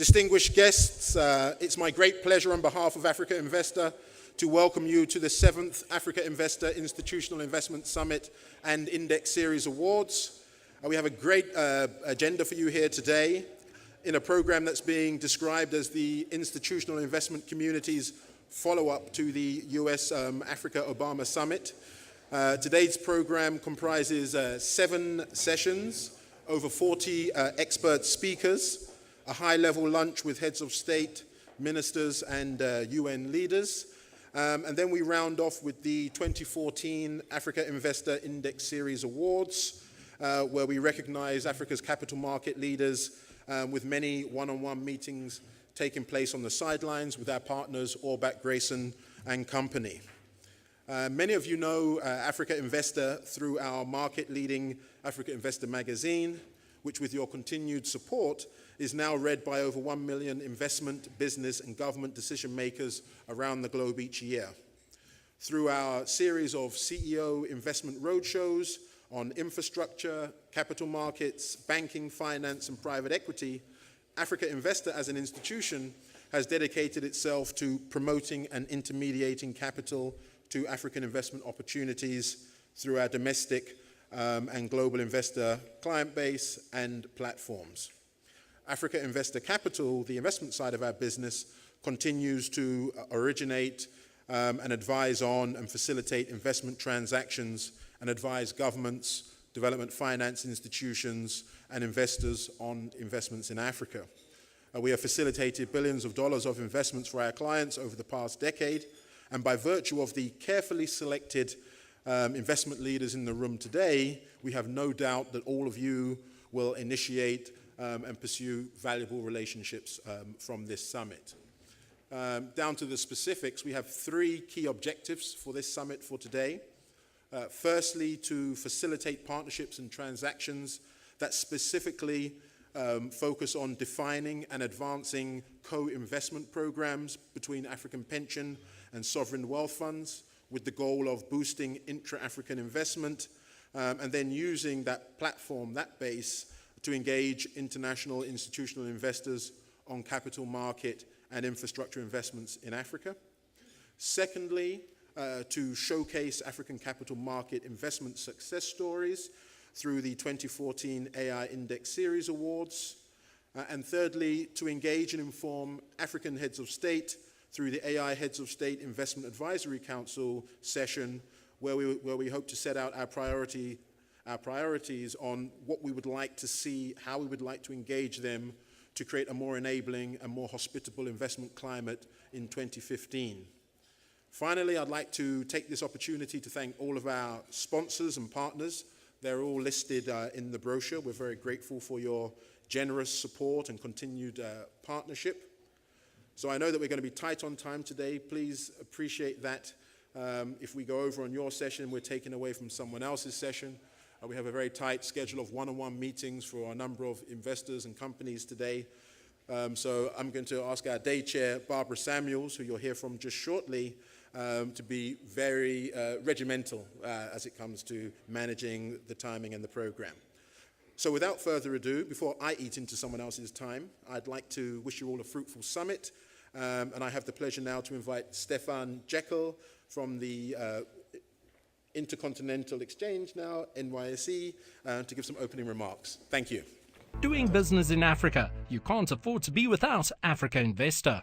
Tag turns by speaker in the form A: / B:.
A: Distinguished guests, it's my great pleasure on behalf of Africa Investor to welcome you to the 7th Africa Investor Institutional Investment Summit and Index Series Awards. We have a great agenda for you here today in a program that's being described as the institutional investment community's follow-up to the US Africa Obama Summit. Today's program comprises 7 sessions, over 40 expert speakers, a high-level lunch with heads of state, ministers, and UN leaders. And then we round off with the 2014 Africa Investor Index Series Awards, where we recognize Africa's capital market leaders with many one-on-one meetings taking place on the sidelines with our partners, Orbach, Grayson, and company. Many of you know Africa Investor through our market-leading Africa Investor magazine, which with your continued support is now read by over 1 million investment, business, and government decision makers around the globe each year. Through our series of CEO investment roadshows on infrastructure, capital markets, banking, finance, and private equity, Africa Investor as an institution has dedicated itself to promoting and intermediating capital to African investment opportunities through our domestic and global investor client base and platforms. Africa Investor Capital, the investment side of our business, continues to originate and advise on and facilitate investment transactions and advise governments, development finance institutions, and investors on investments in Africa. We have facilitated billions of dollars of investments for our clients over the past decade, and by virtue of the carefully selected investment leaders in the room today, we have no doubt that all of you will initiate and pursue valuable relationships from this summit. Down to the specifics, we have 3 key objectives for this summit for today. Firstly, to facilitate partnerships and transactions that specifically focus on defining and advancing co-investment programs between African pension and sovereign wealth funds with the goal of boosting intra-African investment and then using that platform, that base, to engage international institutional investors on capital market and infrastructure investments in Africa. Secondly, to showcase African capital market investment success stories through the 2014 AI Index Series Awards. And thirdly, to engage and inform African heads of state through the AI Heads of State Investment Advisory Council session, where we hope to set out our priorities on what we would like to see, how we would like to engage them to create a more enabling and more hospitable investment climate in 2015. Finally, I'd like to take this opportunity to thank all of our sponsors and partners. They're all listed in the brochure. We're very grateful for your generous support and continued partnership. So I know that we're going to be tight on time today. Please appreciate that. If we go over on your session, we're taking away from someone else's session. We have a very tight schedule of one-on-one meetings for a number of investors and companies today. So I'm going to ask our day chair, Barbara Samuels, who you'll hear from just shortly, to be very regimental as it comes to managing the timing and the program. So without further ado, before I eat into someone else's time, I'd like to wish you all a fruitful summit. And I have the pleasure now to invite Stefan Jekyll from the Intercontinental Exchange now, NYSE, to give some opening remarks. Thank you.
B: Doing business in Africa, you can't afford to be without Africa Investor.